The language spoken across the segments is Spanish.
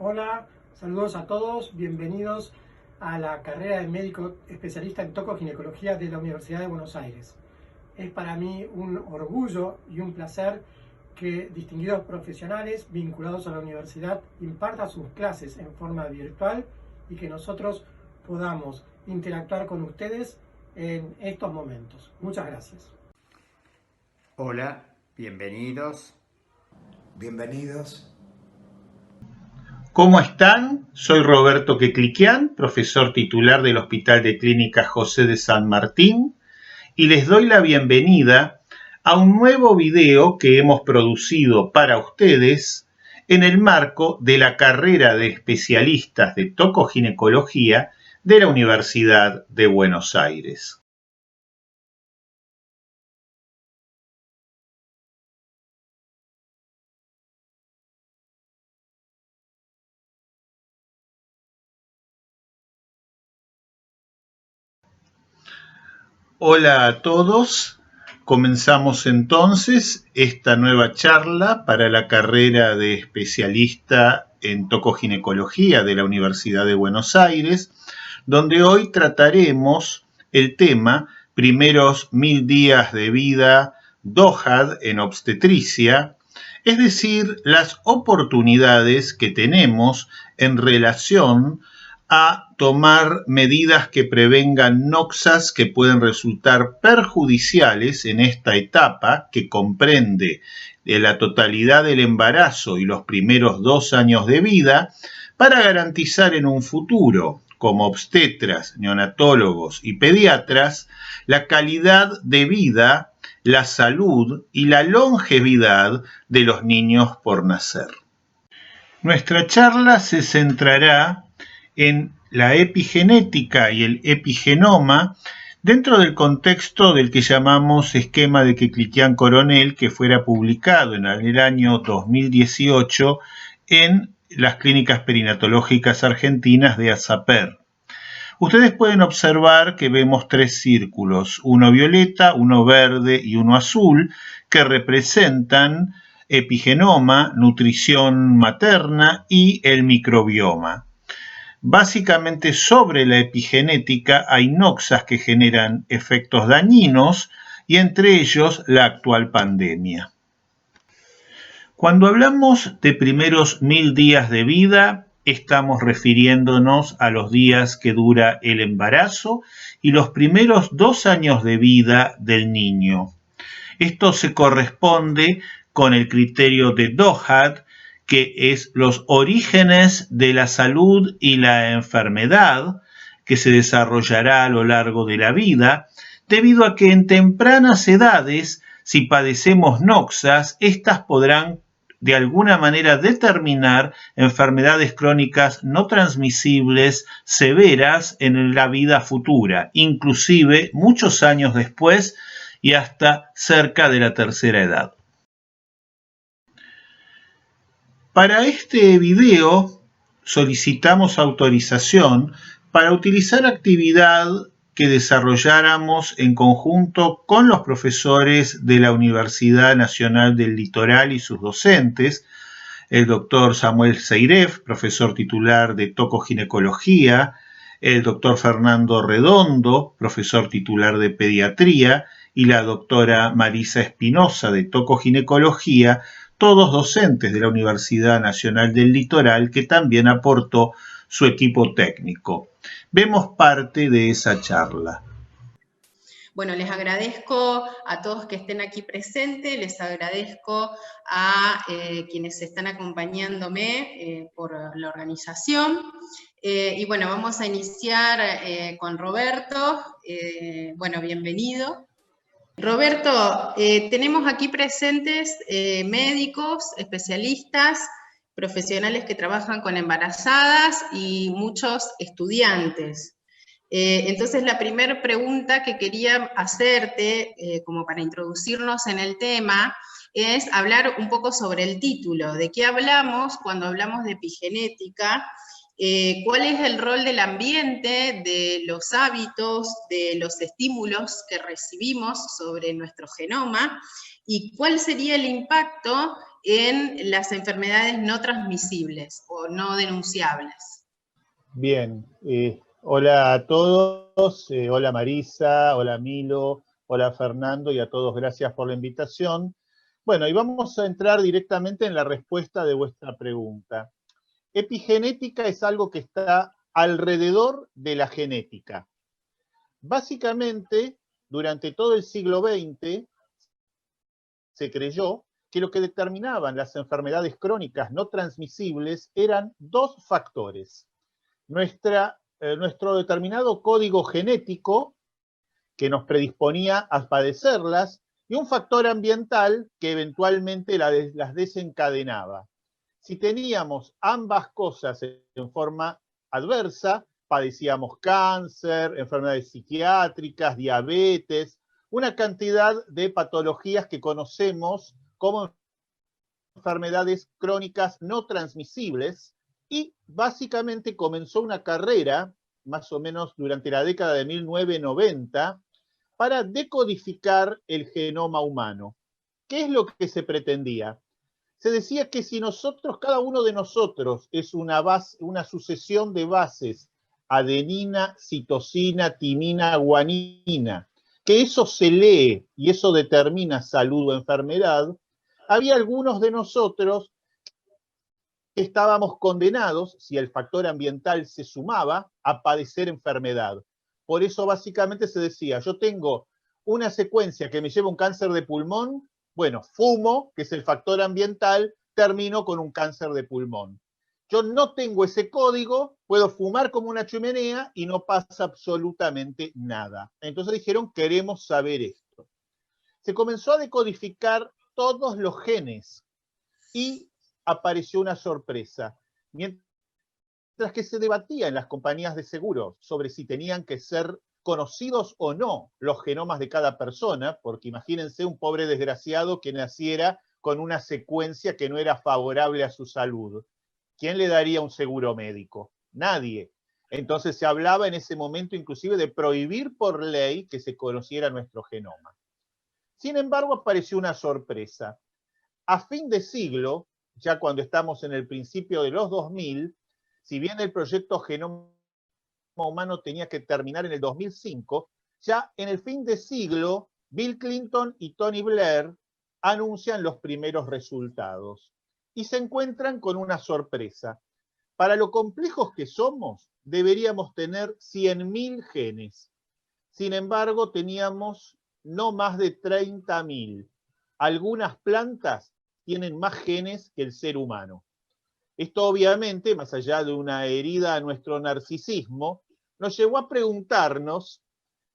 Hola, saludos a todos, bienvenidos a la carrera de médico especialista en tocoginecología de la Universidad de Buenos Aires. Es para mí un orgullo y un placer que distinguidos profesionales vinculados a la universidad impartan sus clases en forma virtual y que nosotros podamos interactuar con ustedes en estos momentos. Muchas gracias. Hola, bienvenidos. Bienvenidos. ¿Cómo están? Soy Roberto Quecliquian, profesor titular del Hospital de Clínicas José de San Martín, y les doy la bienvenida a un nuevo video que hemos producido para ustedes en el marco de la carrera de especialistas de tocoginecología de la Universidad de Buenos Aires. Hola a todos, comenzamos entonces esta nueva charla para la carrera de especialista en tocoginecología de la Universidad de Buenos Aires, donde hoy trataremos el tema primeros 1000 días de vida DOHAD en obstetricia, es decir, las oportunidades que tenemos en relación a tomar medidas que prevengan noxas que pueden resultar perjudiciales en esta etapa que comprende la totalidad del embarazo y los primeros 2 años de vida para garantizar en un futuro, como obstetras, neonatólogos y pediatras, la calidad de vida, la salud y la longevidad de los niños por nacer. Nuestra charla se centrará en la epigenética y el epigenoma dentro del contexto del que llamamos esquema de Quecliquian-Coronel, que fuera publicado en el año 2018 en las clínicas perinatológicas argentinas de ASAPER. Ustedes pueden observar que vemos 3 círculos, uno violeta, uno verde y uno azul, que representan epigenoma, nutrición materna y el microbioma. Básicamente sobre la epigenética hay noxas que generan efectos dañinos y entre ellos la actual pandemia. Cuando hablamos de primeros 1000 días de vida, estamos refiriéndonos a los días que dura el embarazo y los primeros 2 años de vida del niño. Esto se corresponde con el criterio de DOHAD, que es los orígenes de la salud y la enfermedad que se desarrollará a lo largo de la vida, debido a que en tempranas edades, si padecemos noxas, estas podrán de alguna manera determinar enfermedades crónicas no transmisibles severas en la vida futura, inclusive muchos años después y hasta cerca de la tercera edad. Para este video solicitamos autorización para utilizar actividad que desarrolláramos en conjunto con los profesores de la Universidad Nacional del Litoral y sus docentes, el doctor Samuel Seiref, profesor titular de tocoginecología, el doctor Fernando Redondo, profesor titular de pediatría, y la doctora Marisa Espinosa de tocoginecología, todos docentes de la Universidad Nacional del Litoral, que también aportó su equipo técnico. Vemos parte de esa charla. Bueno, les agradezco a todos que estén aquí presentes, les agradezco a quienes están acompañándome por la organización. Y bueno, vamos a iniciar con Roberto. Bueno, bienvenido. Roberto, tenemos aquí presentes médicos, especialistas, profesionales que trabajan con embarazadas y muchos estudiantes. Entonces, la primera pregunta que quería hacerte, como para introducirnos en el tema, es hablar un poco sobre el título. ¿De qué hablamos cuando hablamos de epigenética? ¿Cuál es el rol del ambiente, de los hábitos, de los estímulos que recibimos sobre nuestro genoma? ¿Y cuál sería el impacto en las enfermedades no transmisibles o no denunciables. Bien, hola a todos, hola Marisa, hola Milo, hola Fernando y a todos gracias por la invitación. Bueno, y vamos a entrar directamente en la respuesta de vuestra pregunta. Epigenética es algo que está alrededor de la genética. Básicamente, durante todo el siglo XX, se creyó que lo que determinaban las enfermedades crónicas no transmisibles eran dos factores. Nuestro determinado código genético que nos predisponía a padecerlas y un factor ambiental que eventualmente las desencadenaba. Si teníamos ambas cosas en forma adversa, padecíamos cáncer, enfermedades psiquiátricas, diabetes, una cantidad de patologías que conocemos como enfermedades crónicas no transmisibles, y básicamente comenzó una carrera, más o menos durante la década de 1990, para decodificar el genoma humano. ¿Qué es lo que se pretendía? Se decía que si nosotros, cada uno de nosotros, es una sucesión de bases, adenina, citosina, timina, guanina, que eso se lee y eso determina salud o enfermedad, había algunos de nosotros que estábamos condenados, si el factor ambiental se sumaba, a padecer enfermedad. Por eso básicamente se decía, yo tengo una secuencia que me lleva a un cáncer de pulmón, bueno, fumo, que es el factor ambiental, termino con un cáncer de pulmón. Yo no tengo ese código, puedo fumar como una chimenea y no pasa absolutamente nada. Entonces dijeron, queremos saber esto. Se comenzó a decodificar todos los genes y apareció una sorpresa. Mientras que se debatía en las compañías de seguros sobre si tenían que ser conocidos o no los genomas de cada persona, porque imagínense un pobre desgraciado que naciera con una secuencia que no era favorable a su salud. ¿Quién le daría un seguro médico? Nadie. Entonces se hablaba en ese momento inclusive de prohibir por ley que se conociera nuestro genoma. Sin embargo, apareció una sorpresa. A fin de siglo, ya cuando estamos en el principio de los 2000, si bien el proyecto Genoma Humano tenía que terminar en el 2005, ya en el fin de siglo, Bill Clinton y Tony Blair anuncian los primeros resultados y se encuentran con una sorpresa. Para lo complejos que somos, deberíamos tener 100.000 genes. Sin embargo, teníamos no más de 30.000. Algunas plantas tienen más genes que el ser humano. Esto obviamente, más allá de una herida a nuestro narcisismo, nos llevó a preguntarnos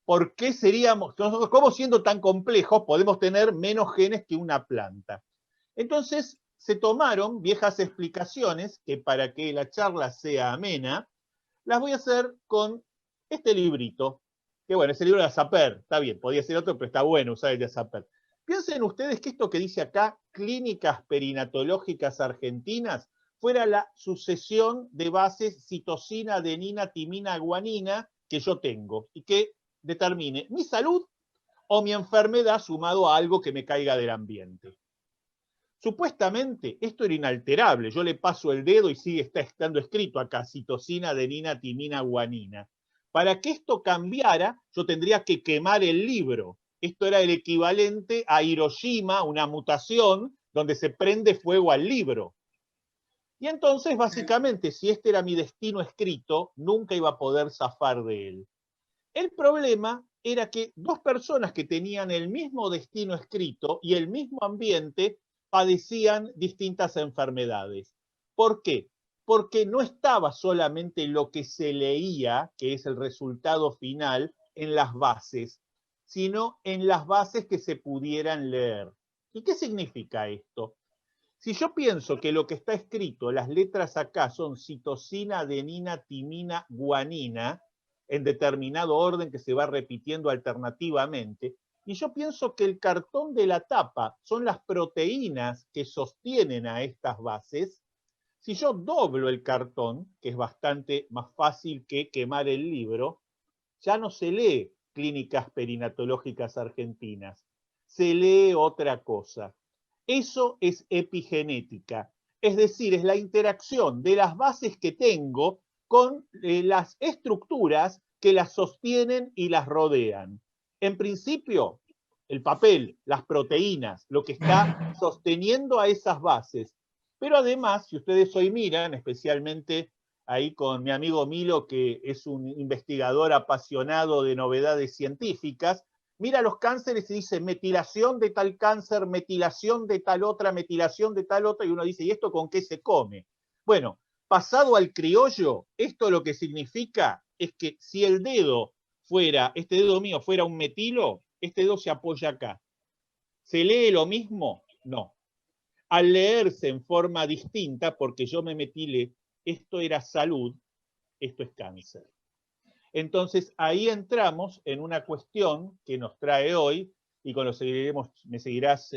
por qué nosotros, cómo siendo tan complejos, podemos tener menos genes que una planta. Entonces, se tomaron viejas explicaciones, que para que la charla sea amena, las voy a hacer con este librito, que bueno, es el libro de Azaper, está bien, podía ser otro, pero está bueno usar el de Azaper. Piensen ustedes que esto que dice acá, Clínicas Perinatológicas Argentinas, fuera la sucesión de bases citosina, adenina, timina, guanina que yo tengo y que determine mi salud o mi enfermedad sumado a algo que me caiga del ambiente. Supuestamente esto era inalterable, yo le paso el dedo y sigue estando escrito acá, citosina, adenina, timina, guanina. Para que esto cambiara, yo tendría que quemar el libro. Esto era el equivalente a Hiroshima, una mutación donde se prende fuego al libro. Y entonces, básicamente, si este era mi destino escrito, nunca iba a poder zafar de él. El problema era que dos personas que tenían el mismo destino escrito y el mismo ambiente padecían distintas enfermedades. ¿Por qué? Porque no estaba solamente lo que se leía, que es el resultado final, en las bases, sino en las bases que se pudieran leer. ¿Y qué significa esto? Si yo pienso que lo que está escrito, las letras acá son citosina, adenina, timina, guanina, en determinado orden que se va repitiendo alternativamente, y yo pienso que el cartón de la tapa son las proteínas que sostienen a estas bases, si yo doblo el cartón, que es bastante más fácil que quemar el libro, ya no se lee Clínicas Perinatológicas Argentinas, se lee otra cosa. Eso es epigenética, es decir, es la interacción de las bases que tengo con las estructuras que las sostienen y las rodean. En principio, el papel, las proteínas, lo que está sosteniendo a esas bases. Pero además, si ustedes hoy miran, especialmente ahí con mi amigo Milo, que es un investigador apasionado de novedades científicas, mira los cánceres y dice metilación de tal cáncer, metilación de tal otra, metilación de tal otra, y uno dice, ¿y esto con qué se come? Bueno, pasado al criollo, esto lo que significa es que si el dedo fuera, este dedo mío fuera un metilo, este dedo se apoya acá. ¿Se lee lo mismo? No. Al leerse en forma distinta, porque yo me metilé, esto era salud, esto es cáncer. Entonces ahí entramos en una cuestión que nos trae hoy, y con lo seguiremos, me seguirás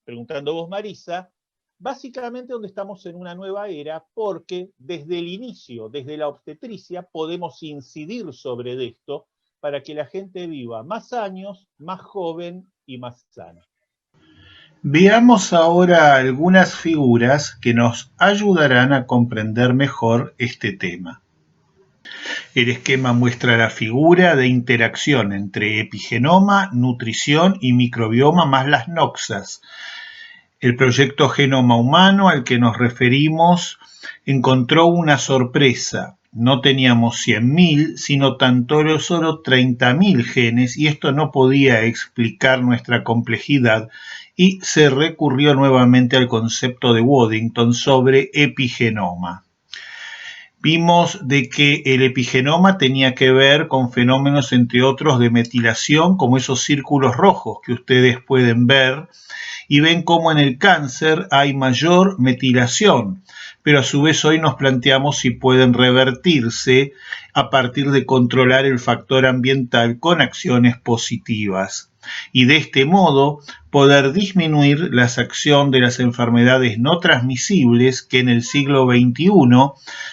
preguntando vos, Marisa, básicamente donde estamos en una nueva era, porque desde el inicio, desde la obstetricia, podemos incidir sobre esto para que la gente viva más años, más joven y más sana. Veamos ahora algunas figuras que nos ayudarán a comprender mejor este tema. El esquema muestra la figura de interacción entre epigenoma, nutrición y microbioma más las noxas. El proyecto Genoma Humano al que nos referimos encontró una sorpresa. No teníamos 100.000, sino tan solo 30.000 genes, y esto no podía explicar nuestra complejidad, y se recurrió nuevamente al concepto de Waddington sobre epigenoma. Vimos de que el epigenoma tenía que ver con fenómenos, entre otros, de metilación, como esos círculos rojos que ustedes pueden ver, y ven cómo en el cáncer hay mayor metilación, pero a su vez hoy nos planteamos si pueden revertirse a partir de controlar el factor ambiental con acciones positivas. Y de este modo poder disminuir la acción de las enfermedades no transmisibles que en el siglo XXI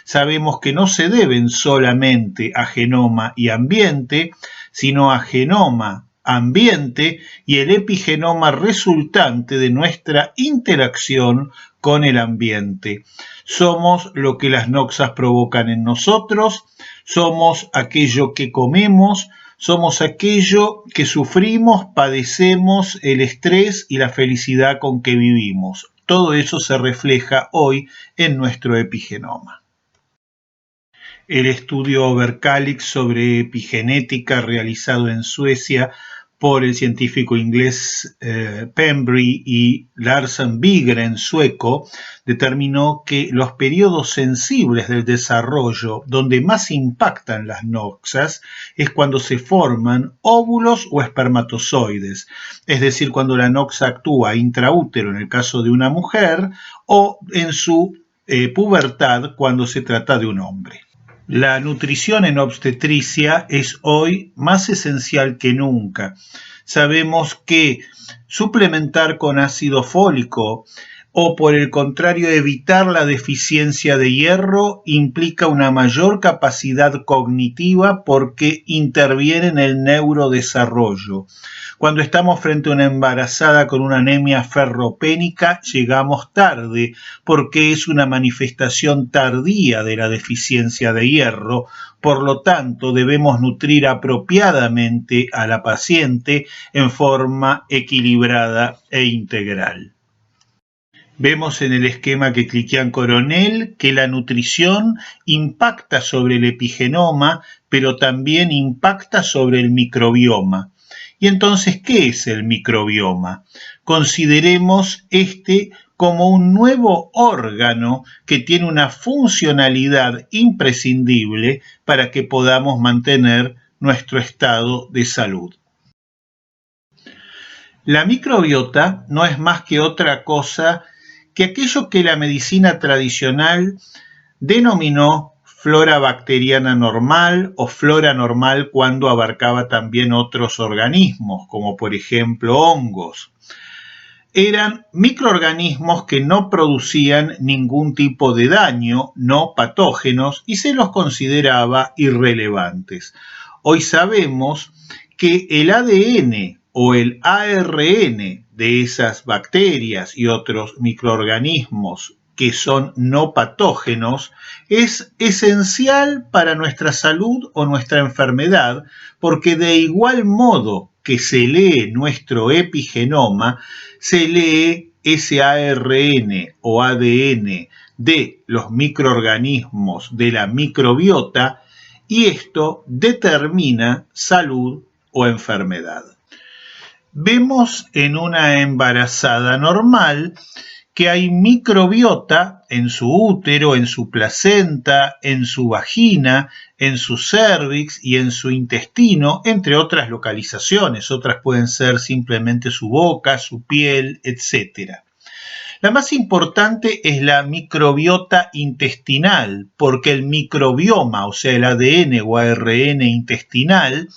sabemos que no se deben solamente a genoma y ambiente, sino a genoma, ambiente y el epigenoma resultante de nuestra interacción con el ambiente. Somos lo que las noxas provocan en nosotros, somos aquello que comemos, somos aquello que sufrimos, padecemos, el estrés y la felicidad con que vivimos. Todo eso se refleja hoy en nuestro epigenoma. El estudio Overkalix sobre epigenética realizado en Suecia por el científico inglés Pembry y Larsen Bigren, sueco, determinó que los periodos sensibles del desarrollo donde más impactan las noxas es cuando se forman óvulos o espermatozoides, es decir, cuando la noxa actúa intraútero en el caso de una mujer o en su pubertad cuando se trata de un hombre. La nutrición en obstetricia es hoy más esencial que nunca. Sabemos que suplementar con ácido fólico o por el contrario evitar la deficiencia de hierro implica una mayor capacidad cognitiva porque interviene en el neurodesarrollo. Cuando estamos frente a una embarazada con una anemia ferropénica, llegamos tarde porque es una manifestación tardía de la deficiencia de hierro. Por lo tanto, debemos nutrir apropiadamente a la paciente en forma equilibrada e integral. Vemos en el esquema que cliquean Coronel que la nutrición impacta sobre el epigenoma, pero también impacta sobre el microbioma. Y entonces, ¿qué es el microbioma? Consideremos este como un nuevo órgano que tiene una funcionalidad imprescindible para que podamos mantener nuestro estado de salud. La microbiota no es más que otra cosa que aquello que la medicina tradicional denominó flora bacteriana normal o flora normal cuando abarcaba también otros organismos, como por ejemplo hongos. Eran microorganismos que no producían ningún tipo de daño, no patógenos, y se los consideraba irrelevantes. Hoy sabemos que el ADN o el ARN de esas bacterias y otros microorganismos que son no patógenos es esencial para nuestra salud o nuestra enfermedad, porque de igual modo que se lee nuestro epigenoma, se lee ese ARN o ADN de los microorganismos de la microbiota, y esto determina salud o enfermedad. Vemos en una embarazada normal que hay microbiota en su útero, en su placenta, en su vagina, en su cérvix y en su intestino, entre otras localizaciones. Otras pueden ser simplemente su boca, su piel, etc. La más importante es la microbiota intestinal, porque el microbioma, o sea, el ADN o ARN intestinal,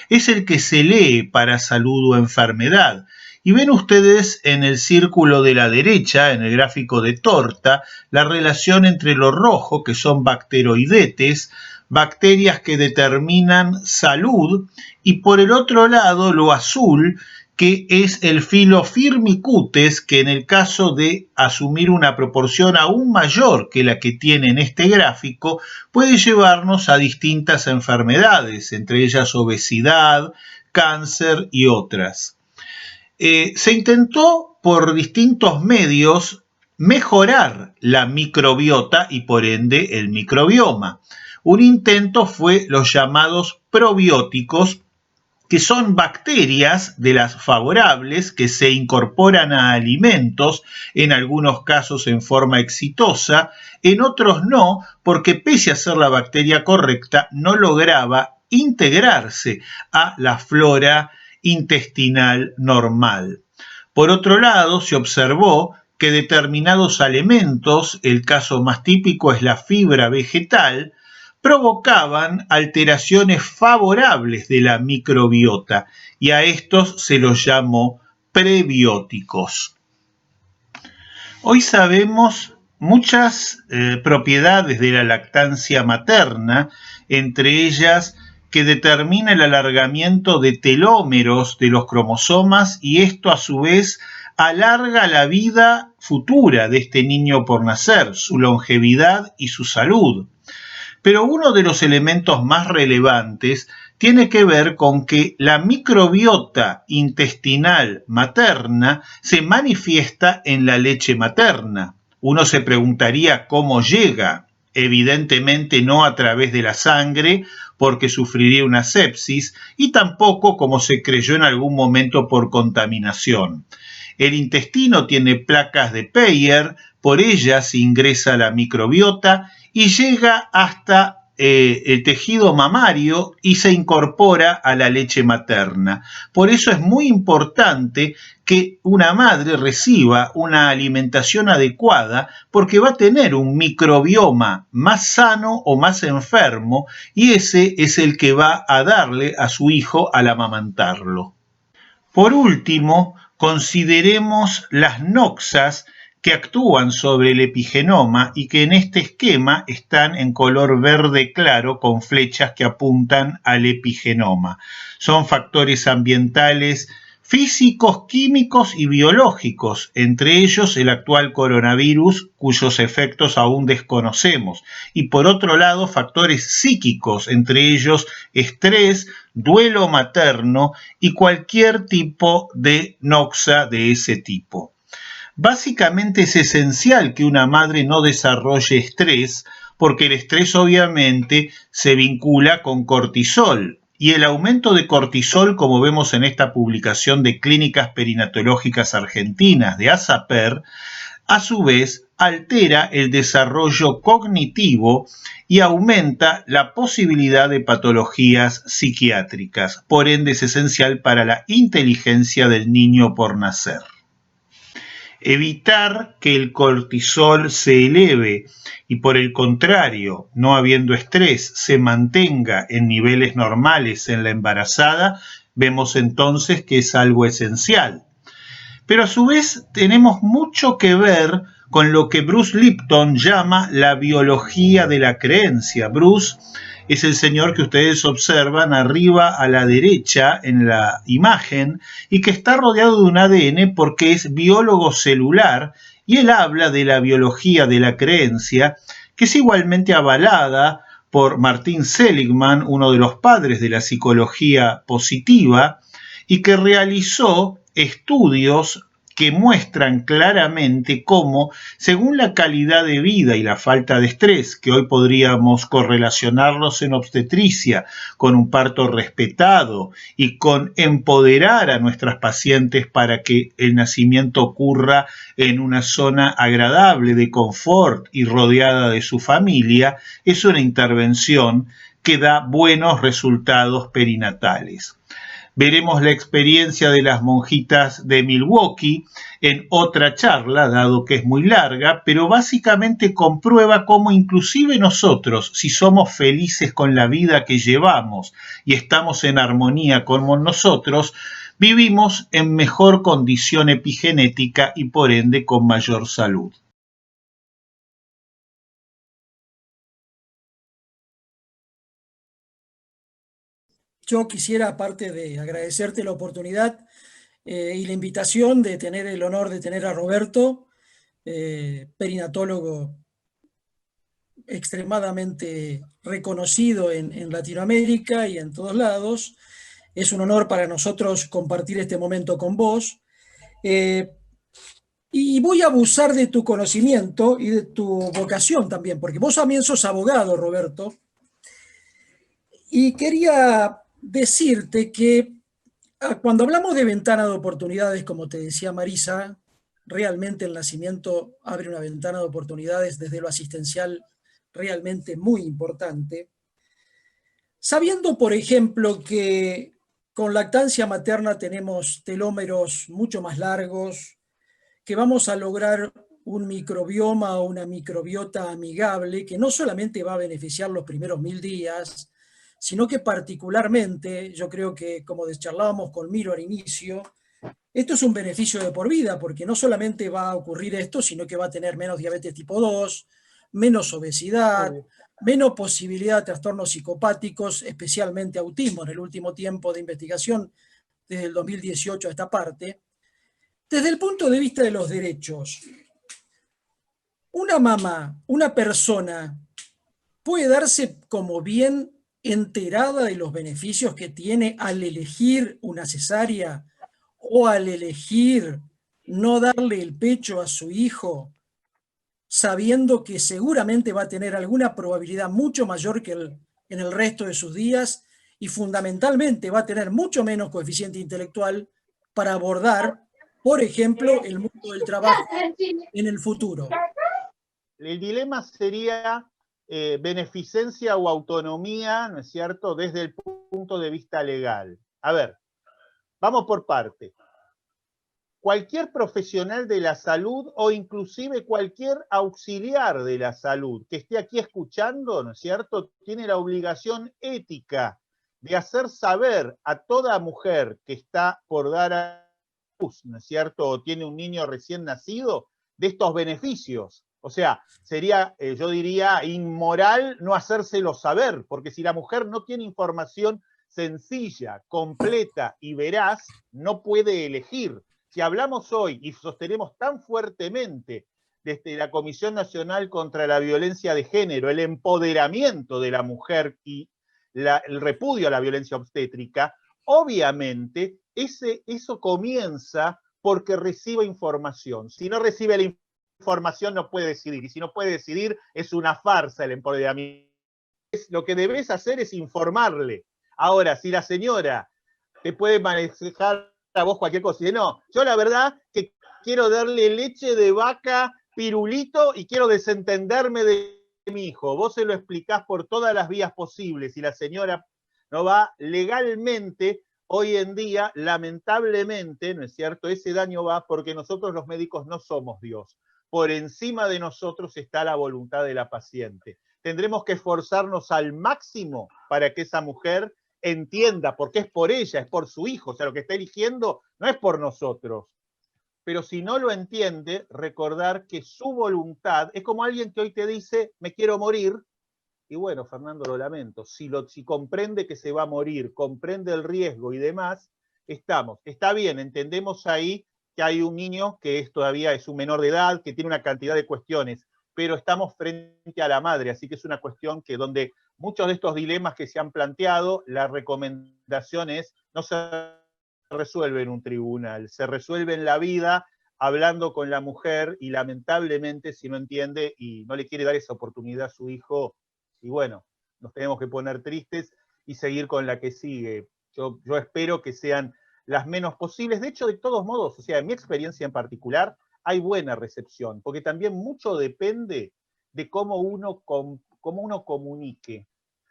es el que se lee para salud o enfermedad. Y ven ustedes en el círculo de la derecha, en el gráfico de torta, la relación entre lo rojo, que son bacteroidetes, bacterias que determinan salud, y por el otro lado lo azul, que es el filo Firmicutes, que en el caso de asumir una proporción aún mayor que la que tiene en este gráfico, puede llevarnos a distintas enfermedades, entre ellas obesidad, cáncer y otras. Se intentó por distintos medios mejorar la microbiota y por ende el microbioma. Un intento fue los llamados probióticos, que son bacterias de las favorables que se incorporan a alimentos, en algunos casos en forma exitosa, en otros no, porque pese a ser la bacteria correcta, no lograba integrarse a la flora intestinal normal. Por otro lado, se observó que determinados alimentos, el caso más típico es la fibra vegetal, provocaban alteraciones favorables de la microbiota, y a estos se los llamó prebióticos. Hoy sabemos muchas propiedades de la lactancia materna, entre ellas que determina el alargamiento de telómeros de los cromosomas, y esto a su vez alarga la vida futura de este niño por nacer, su longevidad y su salud. Pero uno de los elementos más relevantes tiene que ver con que la microbiota intestinal materna se manifiesta en la leche materna. Uno se preguntaría cómo llega. Evidentemente no a través de la sangre, porque sufriría una sepsis, y tampoco, como se creyó en algún momento, por contaminación. El intestino tiene placas de Peyer, por ellas ingresa la microbiota y llega hasta el tejido mamario y se incorpora a la leche materna. Por eso es muy importante que una madre reciba una alimentación adecuada, porque va a tener un microbioma más sano o más enfermo, y ese es el que va a darle a su hijo al amamantarlo. Por último, consideremos las noxas que actúan sobre el epigenoma y que en este esquema están en color verde claro con flechas que apuntan al epigenoma. Son factores ambientales, físicos, químicos y biológicos, entre ellos el actual coronavirus, cuyos efectos aún desconocemos, y por otro lado factores psíquicos, entre ellos estrés, duelo materno y cualquier tipo de noxa de ese tipo. Básicamente es esencial que una madre no desarrolle estrés, porque el estrés obviamente se vincula con cortisol, y el aumento de cortisol, como vemos en esta publicación de Clínicas Perinatológicas Argentinas de ASAPER, a su vez altera el desarrollo cognitivo y aumenta la posibilidad de patologías psiquiátricas. Por ende es esencial para la inteligencia del niño por nacer. Evitar que el cortisol se eleve y por el contrario, no habiendo estrés, se mantenga en niveles normales en la embarazada, vemos entonces que es algo esencial. Pero a su vez tenemos mucho que ver con lo que Bruce Lipton llama la biología de la creencia. Bruce es el señor que ustedes observan arriba a la derecha en la imagen y que está rodeado de un ADN porque es biólogo celular, y él habla de la biología de la creencia, que es igualmente avalada por Martin Seligman, uno de los padres de la psicología positiva, y que realizó estudios que muestran claramente cómo, según la calidad de vida y la falta de estrés, que hoy podríamos correlacionarlos en obstetricia con un parto respetado y con empoderar a nuestras pacientes para que el nacimiento ocurra en una zona agradable de confort y rodeada de su familia, es una intervención que da buenos resultados perinatales. Veremos la experiencia de las monjitas de Milwaukee en otra charla, dado que es muy larga, pero básicamente comprueba cómo inclusive nosotros, si somos felices con la vida que llevamos y estamos en armonía con nosotros, vivimos en mejor condición epigenética y por ende con mayor salud. Yo quisiera, aparte de agradecerte la oportunidad y la invitación de tener el honor de tener a Roberto, perinatólogo extremadamente reconocido en Latinoamérica y en todos lados. Es un honor para nosotros compartir este momento con vos. Y voy a abusar de tu conocimiento y de tu vocación también, porque vos también sos abogado, Roberto. Y quería decirte que cuando hablamos de ventana de oportunidades, como te decía Marisa, realmente el nacimiento abre una ventana de oportunidades desde lo asistencial realmente muy importante. Sabiendo, por ejemplo, que con lactancia materna tenemos telómeros mucho más largos, que vamos a lograr un microbioma o una microbiota amigable que no solamente va a beneficiar los primeros 1000 días, sino que particularmente, yo creo que como charlábamos con Miro al inicio, esto es un beneficio de por vida, porque no solamente va a ocurrir esto, sino que va a tener menos diabetes tipo 2, menos obesidad, menos posibilidad de trastornos psicopáticos, especialmente autismo en el último tiempo de investigación, desde el 2018 a esta parte. Desde el punto de vista de los derechos, una mamá, una persona, puede darse como bien enterada de los beneficios que tiene al elegir una cesárea o al elegir no darle el pecho a su hijo, sabiendo que seguramente va a tener alguna probabilidad mucho mayor que en el resto de sus días y fundamentalmente va a tener mucho menos coeficiente intelectual para abordar, por ejemplo, el mundo del trabajo en el futuro. El dilema sería beneficencia o autonomía, ¿no es cierto?, desde el punto de vista legal. A ver, vamos por parte. Cualquier profesional de la salud o inclusive cualquier auxiliar de la salud que esté aquí escuchando, ¿no es cierto?, tiene la obligación ética de hacer saber a toda mujer que está por dar a luz, ¿no es cierto?, o tiene un niño recién nacido, de estos beneficios. O sea, sería, yo diría, inmoral no hacérselo saber, porque si la mujer no tiene información sencilla, completa y veraz, no puede elegir. Si hablamos hoy y sostenemos tan fuertemente desde la Comisión Nacional contra la Violencia de Género, el empoderamiento de la mujer y el repudio a la violencia obstétrica, obviamente eso comienza porque recibe información. Si no recibe la información no puede decidir, y si no puede decidir es una farsa el empoderamiento. Lo que debes hacer es informarle. Ahora, si la señora te puede manejar a vos cualquier cosa, y dice, no, yo la verdad que quiero darle leche de vaca pirulito y quiero desentenderme de mi hijo, vos se lo explicás por todas las vías posibles y la señora no va legalmente. Hoy en día, lamentablemente, ¿no es cierto?, ese daño va porque nosotros los médicos no somos Dios. Por encima de nosotros está la voluntad de la paciente. Tendremos que esforzarnos al máximo para que esa mujer entienda, porque es por ella, es por su hijo. O sea, lo que está eligiendo no es por nosotros. pero si no lo entiende, recordar que su voluntad es como alguien que hoy te dice, me quiero morir, y bueno, Fernando, lo lamento, si comprende que se va a morir, comprende el riesgo y demás, está bien, entendemos ahí que hay un niño que todavía es un menor de edad, que tiene una cantidad de cuestiones, pero estamos frente a la madre, así que es una cuestión que donde muchos de estos dilemas que se han planteado, la recomendación es no se resuelve en un tribunal, se resuelve en la vida hablando con la mujer y lamentablemente si no entiende y no le quiere dar esa oportunidad a su hijo, y bueno, nos tenemos que poner tristes y seguir con la que sigue. Yo espero que sean las menos posibles. De hecho, de todos modos, o sea, en mi experiencia en particular, hay buena recepción, porque también mucho depende de cómo uno comunique.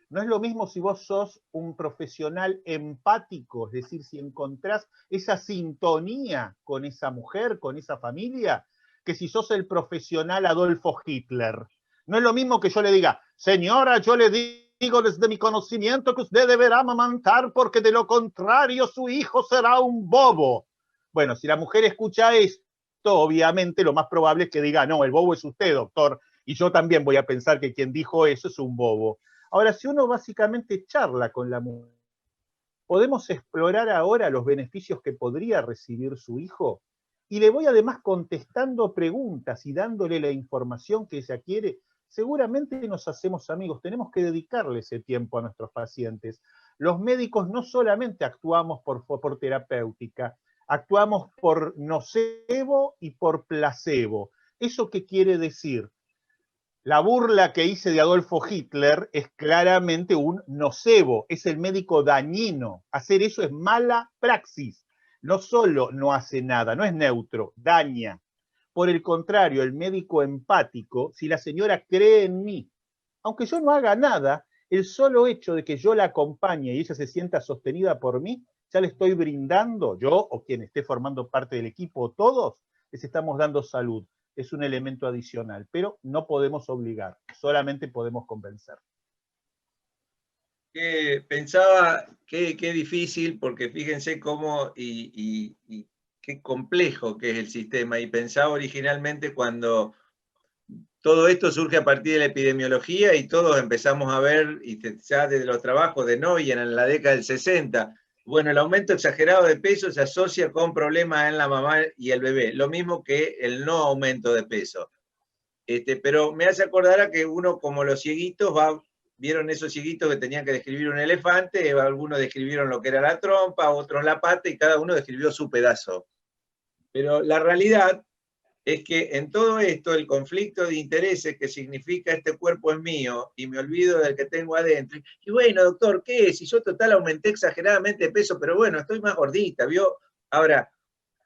No es lo mismo si vos sos un profesional empático, es decir, si encontrás esa sintonía con esa mujer, con esa familia, que si sos el profesional Adolfo Hitler. No es lo mismo que yo le diga, señora, yo le digo desde mi conocimiento que usted deberá amamantar porque de lo contrario su hijo será un bobo. Bueno, si la mujer escucha esto, obviamente lo más probable es que diga, no, el bobo es usted, doctor, y yo también voy a pensar que quien dijo eso es un bobo. Ahora, si uno básicamente charla con la mujer, ¿podemos explorar ahora los beneficios que podría recibir su hijo? Y le voy además contestando preguntas y dándole la información que ella quiere. Seguramente nos hacemos amigos, tenemos que dedicarle ese tiempo a nuestros pacientes. Los médicos no solamente actuamos por terapéutica, actuamos por nocebo y por placebo. ¿Eso qué quiere decir? La burla que hice de Adolfo Hitler es claramente un nocebo, es el médico dañino. Hacer eso es mala praxis. No solo no hace nada, no es neutro, daña. Por el contrario, el médico empático, si la señora cree en mí, aunque yo no haga nada, el solo hecho de que yo la acompañe y ella se sienta sostenida por mí, ya le estoy brindando, yo o quien esté formando parte del equipo, todos, les estamos dando salud. Es un elemento adicional, pero no podemos obligar, solamente podemos convencer. Pensaba qué difícil, porque fíjense cómo y qué complejo que es el sistema, y pensaba originalmente cuando todo esto surge a partir de la epidemiología y todos empezamos a ver, y ya desde los trabajos de Noyen en la década del 60, bueno, el aumento exagerado de peso se asocia con problemas en la mamá y el bebé, lo mismo que el no aumento de peso. Pero me hace acordar a que uno, como los cieguitos, vieron esos cieguitos que tenían que describir un elefante, algunos describieron lo que era la trompa, otros la pata, y cada uno describió su pedazo. Pero la realidad es que en todo esto, el conflicto de intereses que significa este cuerpo es mío y me olvido del que tengo adentro. Y bueno, doctor, ¿qué es? Si yo total aumenté exageradamente de peso, pero bueno, estoy más gordita, ¿vio? Ahora,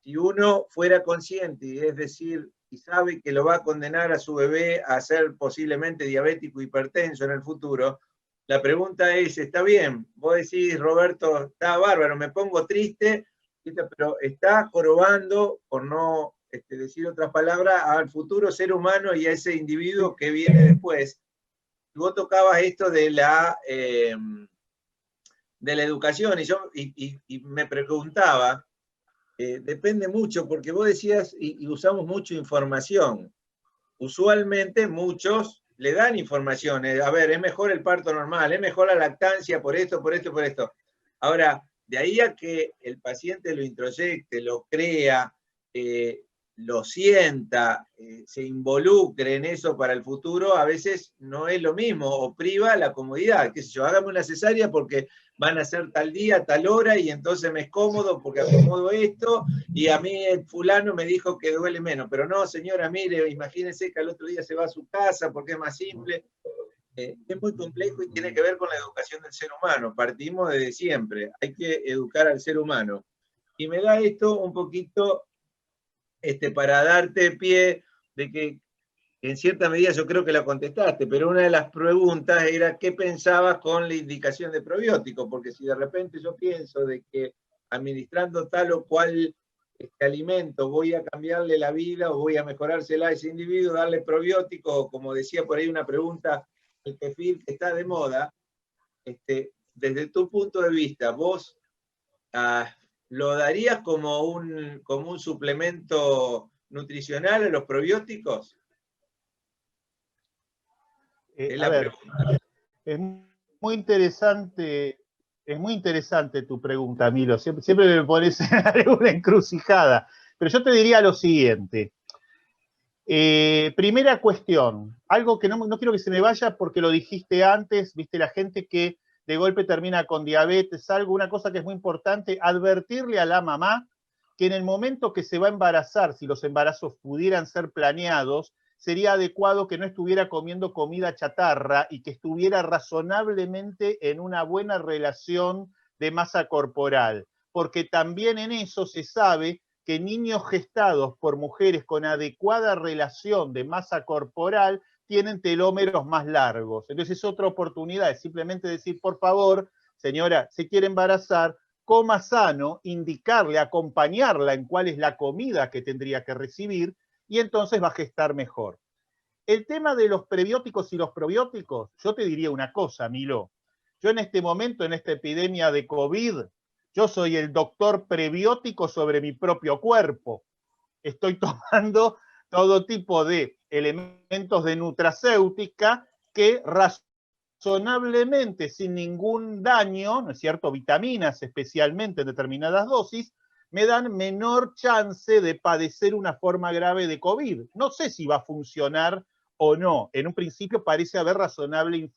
si uno fuera consciente, es decir, y sabe que lo va a condenar a su bebé a ser posiblemente diabético hipertenso en el futuro, la pregunta es, ¿está bien? Vos decís, Roberto, está bárbaro, me pongo triste, pero está jorobando, por no decir otras palabras, al futuro ser humano y a ese individuo que viene después. Vos tocabas esto de la educación, y me preguntaba, depende mucho, porque vos decías, y usamos mucho información. Usualmente muchos le dan información, a ver, es mejor el parto normal, es mejor la lactancia por esto, por esto, por esto. Ahora, de ahí a que el paciente lo introyecte, lo crea, lo sienta, se involucre en eso para el futuro, a veces no es lo mismo, o priva la comodidad, qué sé yo, hágame una cesárea porque van a ser tal día, tal hora, y entonces me es cómodo porque acomodo esto, y a mí el fulano me dijo que duele menos, pero no, señora, mire, imagínese que al otro día se va a su casa porque es más simple. Es muy complejo y tiene que ver con la educación del ser humano. Partimos desde siempre, hay que educar al ser humano. Y me da esto un poquito para darte pie de que en cierta medida yo creo que la contestaste, pero una de las preguntas era qué pensabas con la indicación de probióticos, porque si de repente yo pienso de que administrando tal o cual alimento voy a cambiarle la vida o voy a mejorársela a ese individuo, darle probióticos, o como decía por ahí una pregunta, el kefir que está de moda, desde tu punto de vista, vos ¿lo darías como un suplemento nutricional a los probióticos? Es A la ver, pregunta. es muy interesante, es muy interesante tu pregunta, Milo. Siempre me pones en alguna encrucijada. Pero yo te diría lo siguiente. Primera cuestión, algo que no quiero que se me vaya porque lo dijiste antes, viste, la gente que de golpe termina con diabetes, una cosa que es muy importante, advertirle a la mamá que en el momento que se va a embarazar, si los embarazos pudieran ser planeados, sería adecuado que no estuviera comiendo comida chatarra y que estuviera razonablemente en una buena relación de masa corporal, porque también en eso se sabe que niños gestados por mujeres con adecuada relación de masa corporal tienen telómeros más largos. Entonces es otra oportunidad, es simplemente decir, por favor, señora, se quiere embarazar, coma sano, indicarle, acompañarla en cuál es la comida que tendría que recibir y entonces va a gestar mejor. El tema de los prebióticos y los probióticos, yo te diría una cosa, Milo. Yo en este momento, en esta epidemia de COVID, yo soy el doctor prebiótico sobre mi propio cuerpo. Estoy tomando todo tipo de elementos de nutracéutica que razonablemente, sin ningún daño, ¿no es cierto?, vitaminas especialmente en determinadas dosis, me dan menor chance de padecer una forma grave de COVID. No sé si va a funcionar o no. En un principio parece haber razonable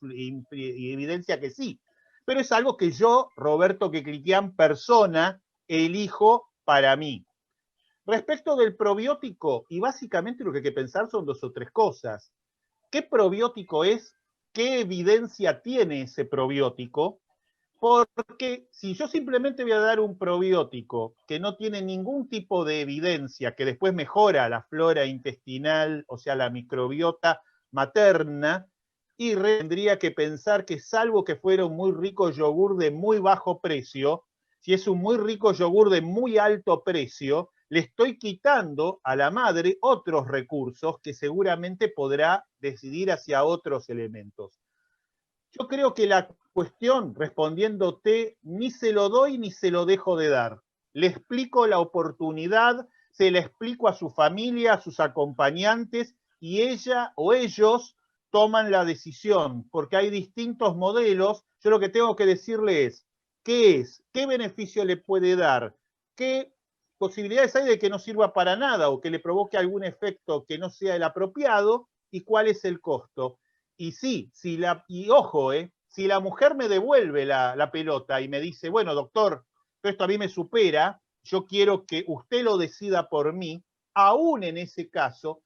evidencia que sí. Pero es algo que yo, Roberto Queclitián, persona, elijo para mí. Respecto del probiótico, y básicamente lo que hay que pensar son dos o tres cosas. ¿Qué probiótico es? ¿Qué evidencia tiene ese probiótico? Porque si yo simplemente voy a dar un probiótico que no tiene ningún tipo de evidencia, que después mejora la flora intestinal, o sea, la microbiota materna, y tendría que pensar que salvo que fuera un muy rico yogur de muy bajo precio, si es un muy rico yogur de muy alto precio, le estoy quitando a la madre otros recursos que seguramente podrá decidir hacia otros elementos. Yo creo que la cuestión, respondiéndote, ni se lo doy ni se lo dejo de dar. Le explico la oportunidad, se la explico a su familia, a sus acompañantes, y ella o ellos toman la decisión, porque hay distintos modelos. Yo lo que tengo que decirle es, ¿qué es? ¿Qué beneficio le puede dar? ¿Qué posibilidades hay de que no sirva para nada o que le provoque algún efecto que no sea el apropiado? ¿Y cuál es el costo? Y sí, y ojo, si la mujer me devuelve la pelota y me dice, bueno, doctor, esto a mí me supera, yo quiero que usted lo decida por mí, aún en ese caso,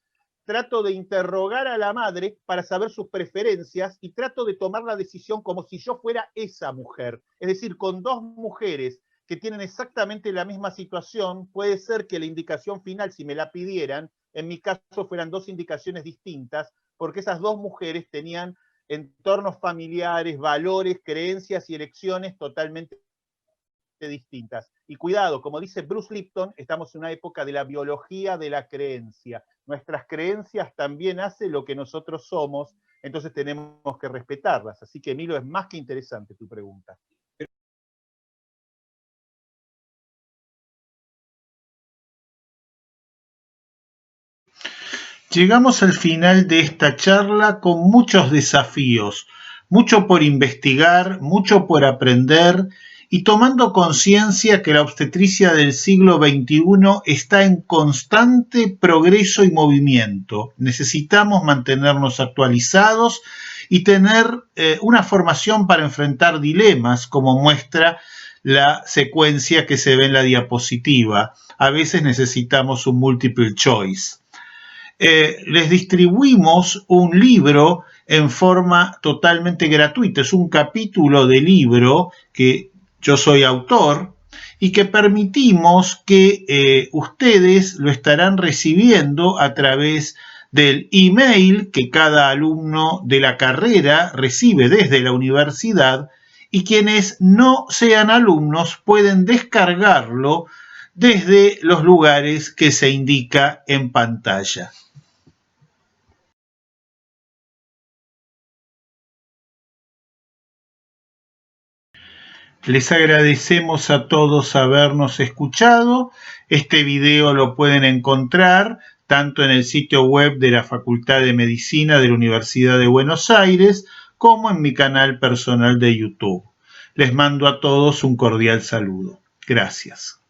trato de interrogar a la madre para saber sus preferencias y trato de tomar la decisión como si yo fuera esa mujer. Es decir, con dos mujeres que tienen exactamente la misma situación, puede ser que la indicación final, si me la pidieran, en mi caso fueran dos indicaciones distintas, porque esas dos mujeres tenían entornos familiares, valores, creencias y elecciones totalmente distintas. Y cuidado, como dice Bruce Lipton, estamos en una época de la biología de la creencia. Nuestras creencias también hacen lo que nosotros somos, entonces tenemos que respetarlas. Así que, Milo, es más que interesante tu pregunta. Llegamos al final de esta charla con muchos desafíos, mucho por investigar, mucho por aprender y tomando conciencia que la obstetricia del siglo XXI está en constante progreso y movimiento. Necesitamos mantenernos actualizados y tener una formación para enfrentar dilemas, como muestra la secuencia que se ve en la diapositiva. A veces necesitamos un multiple choice. Les distribuimos un libro en forma totalmente gratuita. Es un capítulo de libro que yo soy autor y que permitimos que ustedes lo estarán recibiendo a través del email que cada alumno de la carrera recibe desde la universidad, y quienes no sean alumnos pueden descargarlo desde los lugares que se indica en pantalla. Les agradecemos a todos habernos escuchado. Este video lo pueden encontrar tanto en el sitio web de la Facultad de Medicina de la Universidad de Buenos Aires como en mi canal personal de YouTube. Les mando a todos un cordial saludo. Gracias.